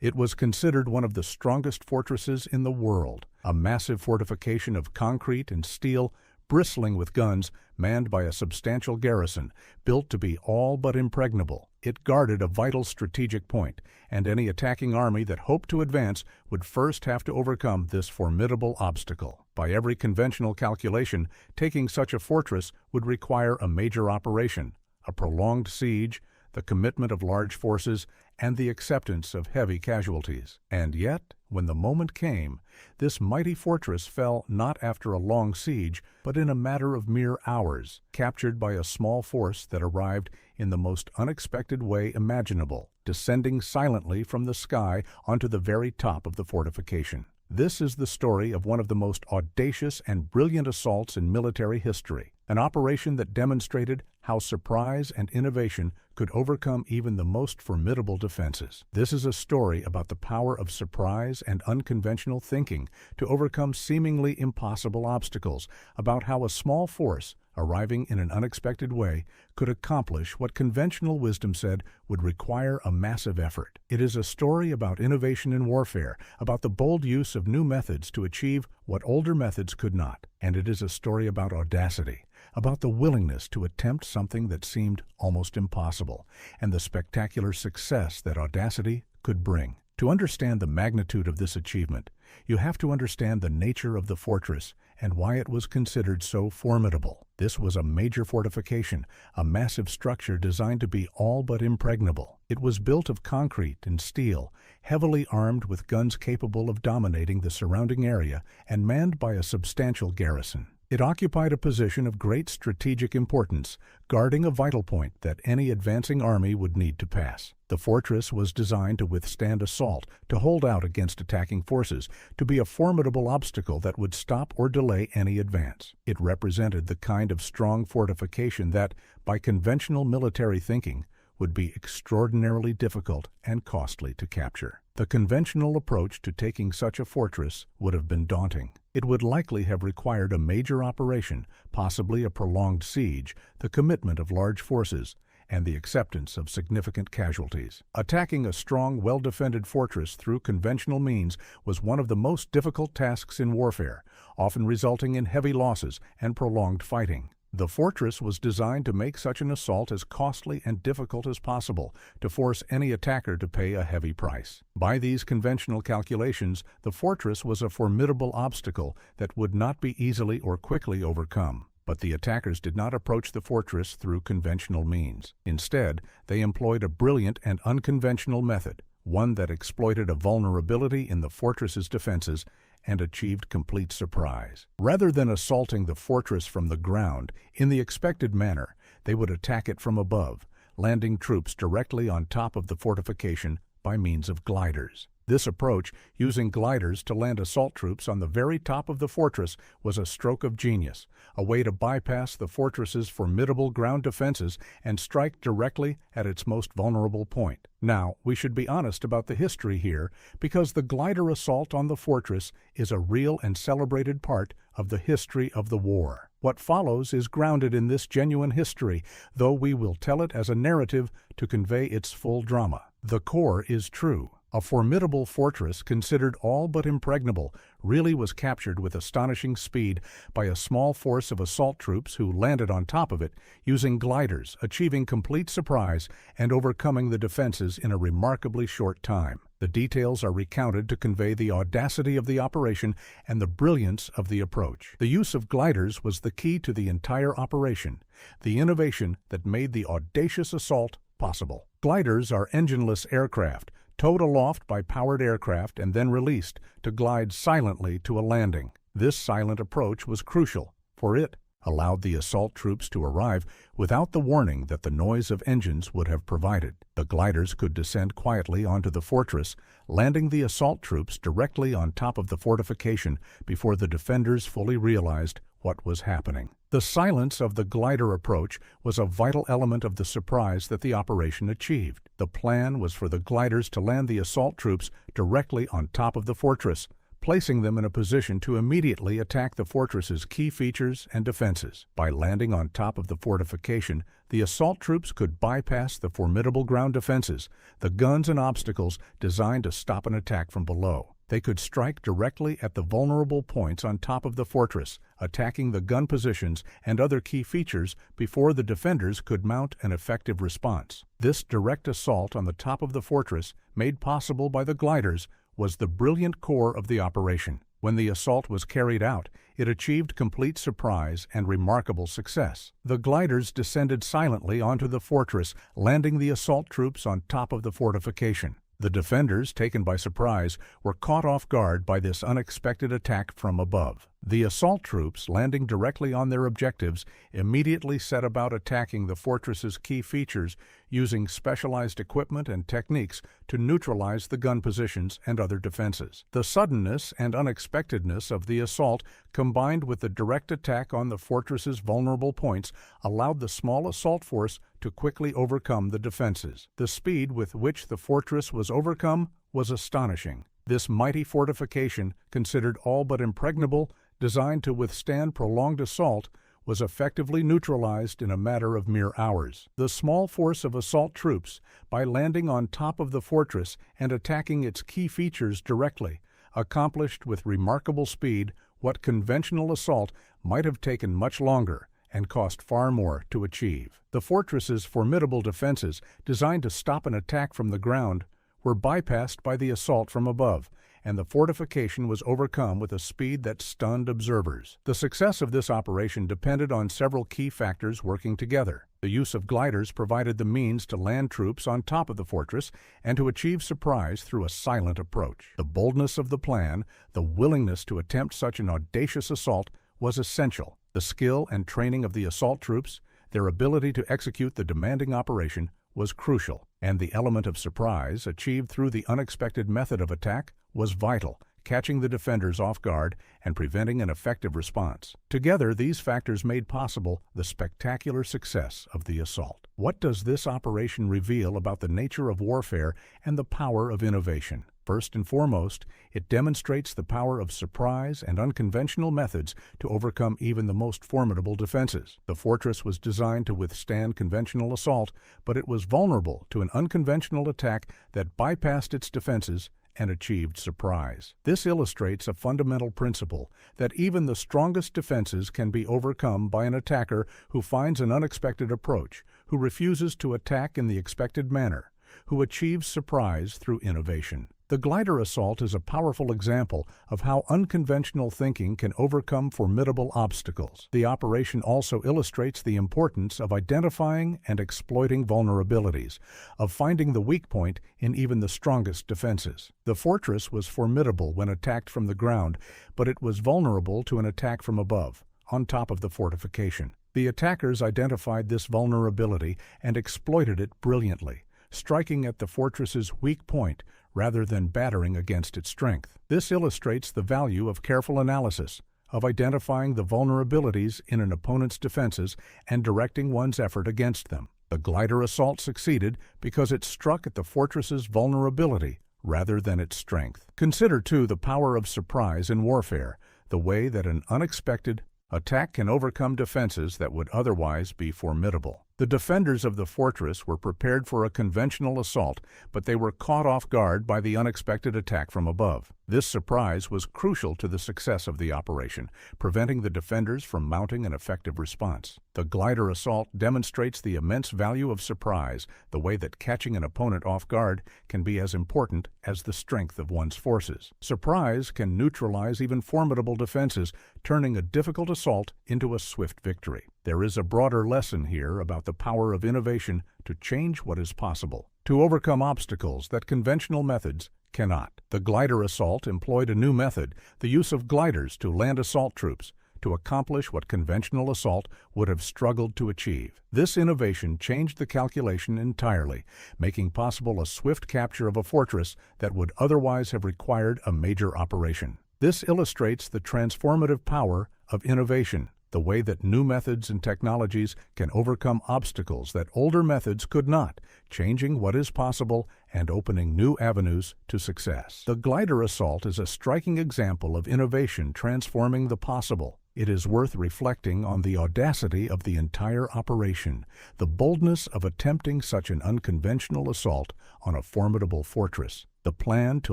It was considered one of the strongest fortresses in the world, a massive fortification of concrete and steel, bristling with guns, manned by a substantial garrison, built to be all but impregnable. It guarded a vital strategic point, and any attacking army that hoped to advance would first have to overcome this formidable obstacle. By every conventional calculation, taking such a fortress would require a major operation, a prolonged siege, the commitment of large forces, and the acceptance of heavy casualties. And yet, when the moment came, this mighty fortress fell not after a long siege, but in a matter of mere hours, captured by a small force that arrived in the most unexpected way imaginable, descending silently from the sky onto the very top of the fortification. This is the story of one of the most audacious and brilliant assaults in military history, an operation that demonstrated how surprise and innovation could overcome even the most formidable defenses. This is a story about the power of surprise and unconventional thinking to overcome seemingly impossible obstacles, about how a small force, arriving in an unexpected way, could accomplish what conventional wisdom said would require a massive effort. It is a story about innovation in warfare, about the bold use of new methods to achieve what older methods could not. And it is a story about audacity, about the willingness to attempt something that seemed almost impossible, and the spectacular success that audacity could bring. To understand the magnitude of this achievement, you have to understand the nature of the fortress and why it was considered so formidable. This was a major fortification, a massive structure designed to be all but impregnable. It was built of concrete and steel, heavily armed with guns capable of dominating the surrounding area and manned by a substantial garrison. It occupied a position of great strategic importance, guarding a vital point that any advancing army would need to pass. The fortress was designed to withstand assault, to hold out against attacking forces, to be a formidable obstacle that would stop or delay any advance. It represented the kind of strong fortification that, by conventional military thinking, would be extraordinarily difficult and costly to capture. The conventional approach to taking such a fortress would have been daunting. It would likely have required a major operation, possibly a prolonged siege, the commitment of large forces, and the acceptance of significant casualties. Attacking a strong, well-defended fortress through conventional means was one of the most difficult tasks in warfare, often resulting in heavy losses and prolonged fighting. The fortress was designed to make such an assault as costly and difficult as possible, to force any attacker to pay a heavy price. By these conventional calculations, the fortress was a formidable obstacle that would not be easily or quickly overcome. But the attackers did not approach the fortress through conventional means. Instead, they employed a brilliant and unconventional method, one that exploited a vulnerability in the fortress's defenses and achieved complete surprise. Rather than assaulting the fortress from the ground in the expected manner, they would attack it from above, landing troops directly on top of the fortification by means of gliders. This approach, using gliders to land assault troops on the very top of the fortress, was a stroke of genius, a way to bypass the fortress's formidable ground defenses and strike directly at its most vulnerable point. Now, we should be honest about the history here, because the glider assault on the fortress is a real and celebrated part of the history of the war. What follows is grounded in this genuine history, though we will tell it as a narrative to convey its full drama. The core is true. A formidable fortress considered all but impregnable really was captured with astonishing speed by a small force of assault troops who landed on top of it using gliders, achieving complete surprise and overcoming the defenses in a remarkably short time. The details are recounted to convey the audacity of the operation and the brilliance of the approach. The use of gliders was the key to the entire operation, the innovation that made the audacious assault possible. Gliders are engineless aircraft, towed aloft by powered aircraft and then released to glide silently to a landing. This silent approach was crucial, for it allowed the assault troops to arrive without the warning that the noise of engines would have provided. The gliders could descend quietly onto the fortress, landing the assault troops directly on top of the fortification before the defenders fully realized what was happening. The silence of the glider approach was a vital element of the surprise that the operation achieved. The plan was for the gliders to land the assault troops directly on top of the fortress, placing them in a position to immediately attack the fortress's key features and defenses. By landing on top of the fortification, the assault troops could bypass the formidable ground defenses, the guns and obstacles designed to stop an attack from below. They could strike directly at the vulnerable points on top of the fortress, attacking the gun positions and other key features before the defenders could mount an effective response. This direct assault on the top of the fortress, made possible by the gliders, was the brilliant core of the operation. When the assault was carried out, it achieved complete surprise and remarkable success. The gliders descended silently onto the fortress, landing the assault troops on top of the fortification. The defenders, taken by surprise, were caught off guard by this unexpected attack from above. The assault troops, landing directly on their objectives, immediately set about attacking the fortress's key features using specialized equipment and techniques to neutralize the gun positions and other defenses. The suddenness and unexpectedness of the assault, combined with the direct attack on the fortress's vulnerable points, allowed the small assault force to quickly overcome the defenses. The speed with which the fortress was overcome was astonishing. This mighty fortification, considered all but impregnable, designed to withstand prolonged assault, was effectively neutralized in a matter of mere hours. The small force of assault troops, by landing on top of the fortress and attacking its key features directly, accomplished with remarkable speed what conventional assault might have taken much longer and cost far more to achieve. The fortress's formidable defenses, designed to stop an attack from the ground, were bypassed by the assault from above, and the fortification was overcome with a speed that stunned observers. The success of this operation depended on several key factors working together. The use of gliders provided the means to land troops on top of the fortress and to achieve surprise through a silent approach. The boldness of the plan, the willingness to attempt such an audacious assault, was essential. The skill and training of the assault troops, their ability to execute the demanding operation, was crucial, and the element of surprise, achieved through the unexpected method of attack, was vital, catching the defenders off guard and preventing an effective response. Together, these factors made possible the spectacular success of the assault. What does this operation reveal about the nature of warfare and the power of innovation? First and foremost, it demonstrates the power of surprise and unconventional methods to overcome even the most formidable defenses. The fortress was designed to withstand conventional assault, but it was vulnerable to an unconventional attack that bypassed its defenses and achieved surprise. This illustrates a fundamental principle that even the strongest defenses can be overcome by an attacker who finds an unexpected approach, who refuses to attack in the expected manner, who achieves surprise through innovation. The glider assault is a powerful example of how unconventional thinking can overcome formidable obstacles. The operation also illustrates the importance of identifying and exploiting vulnerabilities, of finding the weak point in even the strongest defenses. The fortress was formidable when attacked from the ground, but it was vulnerable to an attack from above, on top of the fortification. The attackers identified this vulnerability and exploited it brilliantly, striking at the fortress's weak point rather than battering against its strength. This illustrates the value of careful analysis, of identifying the vulnerabilities in an opponent's defenses and directing one's effort against them. The glider assault succeeded because it struck at the fortress's vulnerability rather than its strength. Consider, too, the power of surprise in warfare, the way that an unexpected attack can overcome defenses that would otherwise be formidable. The defenders of the fortress were prepared for a conventional assault, but they were caught off guard by the unexpected attack from above. This surprise was crucial to the success of the operation, preventing the defenders from mounting an effective response. The glider assault demonstrates the immense value of surprise, the way that catching an opponent off guard can be as important as the strength of one's forces. Surprise can neutralize even formidable defenses, turning a difficult assault into a swift victory. There is a broader lesson here about the power of innovation to change what is possible, to overcome obstacles that conventional methods cannot. The glider assault employed a new method, the use of gliders to land assault troops, to accomplish what conventional assault would have struggled to achieve. This innovation changed the calculation entirely, making possible a swift capture of a fortress that would otherwise have required a major operation. This illustrates the transformative power of innovation, the way that new methods and technologies can overcome obstacles that older methods could not, changing what is possible and opening new avenues to success. The glider assault is a striking example of innovation transforming the possible. It is worth reflecting on the audacity of the entire operation, the boldness of attempting such an unconventional assault on a formidable fortress. The plan to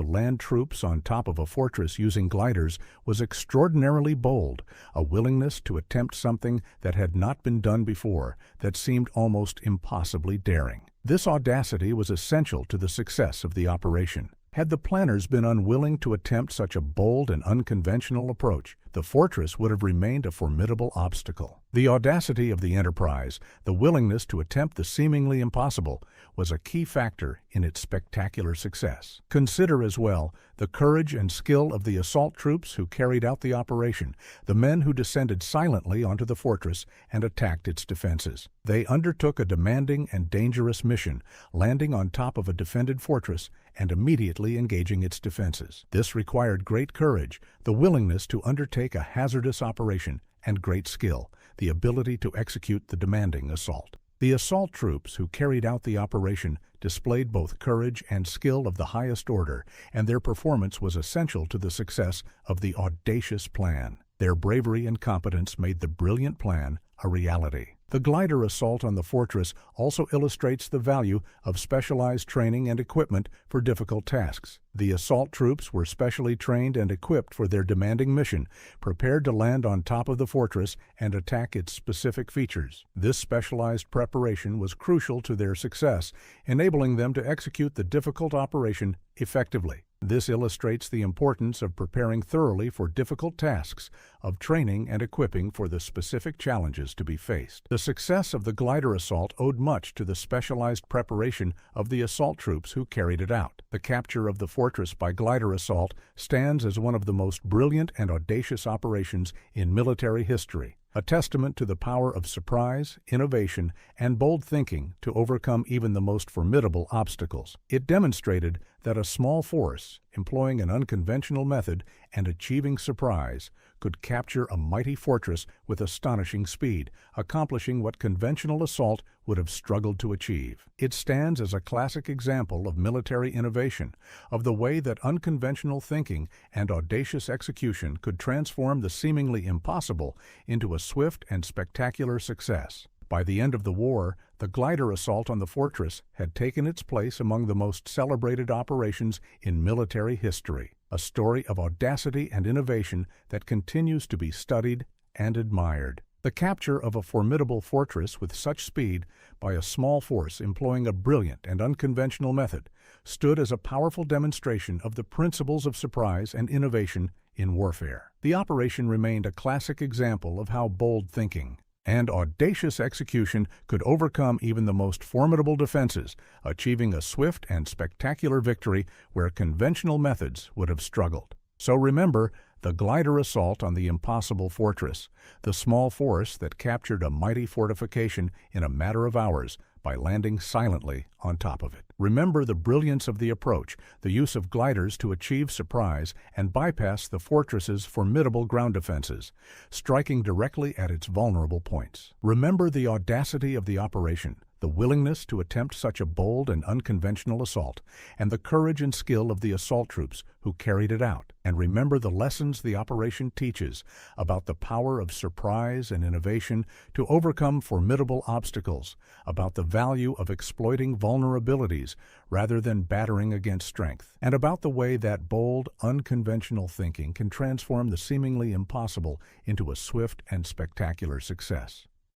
land troops on top of a fortress using gliders was extraordinarily bold, a willingness to attempt something that had not been done before, that seemed almost impossibly daring. This audacity was essential to the success of the operation. Had the planners been unwilling to attempt such a bold and unconventional approach, the fortress would have remained a formidable obstacle. The audacity of the enterprise, the willingness to attempt the seemingly impossible, was a key factor in its spectacular success. Consider as well the courage and skill of the assault troops who carried out the operation, the men who descended silently onto the fortress and attacked its defenses. They undertook a demanding and dangerous mission, landing on top of a defended fortress and immediately engaging its defenses. This required great courage, the willingness to undertake a hazardous operation, and great skill, the ability to execute the demanding assault. The assault troops who carried out the operation displayed both courage and skill of the highest order, and their performance was essential to the success of the audacious plan. Their bravery and competence made the brilliant plan a reality. The glider assault on the fortress also illustrates the value of specialized training and equipment for difficult tasks. The assault troops were specially trained and equipped for their demanding mission, prepared to land on top of the fortress and attack its specific features. This specialized preparation was crucial to their success, enabling them to execute the difficult operation effectively. This illustrates the importance of preparing thoroughly for difficult tasks, of training and equipping for the specific challenges to be faced. The success of the glider assault owed much to the specialized preparation of the assault troops who carried it out. The capture of the fortress by glider assault stands as one of the most brilliant and audacious operations in military history, a testament to the power of surprise, innovation, and bold thinking to overcome even the most formidable obstacles. It demonstrated that a small force, employing an unconventional method and achieving surprise, could capture a mighty fortress with astonishing speed, accomplishing what conventional assault would have struggled to achieve. It stands as a classic example of military innovation, of the way that unconventional thinking and audacious execution could transform the seemingly impossible into a swift and spectacular success. By the end of the war, the glider assault on the fortress had taken its place among the most celebrated operations in military history, a story of audacity and innovation that continues to be studied and admired. The capture of a formidable fortress with such speed by a small force employing a brilliant and unconventional method stood as a powerful demonstration of the principles of surprise and innovation in warfare. The operation remained a classic example of how bold thinking and audacious execution could overcome even the most formidable defenses, achieving a swift and spectacular victory where conventional methods would have struggled. So remember the glider assault on the impossible fortress, the small force that captured a mighty fortification in a matter of hours by landing silently on top of it. Remember the brilliance of the approach, the use of gliders to achieve surprise and bypass the fortress's formidable ground defenses, striking directly at its vulnerable points. Remember the audacity of the operation, the willingness to attempt such a bold and unconventional assault, and the courage and skill of the assault troops who carried it out. And remember the lessons the operation teaches about the power of surprise and innovation to overcome formidable obstacles, about the value of exploiting vulnerabilities rather than battering against strength, and about the way that bold, unconventional thinking can transform the seemingly impossible into a swift and spectacular success.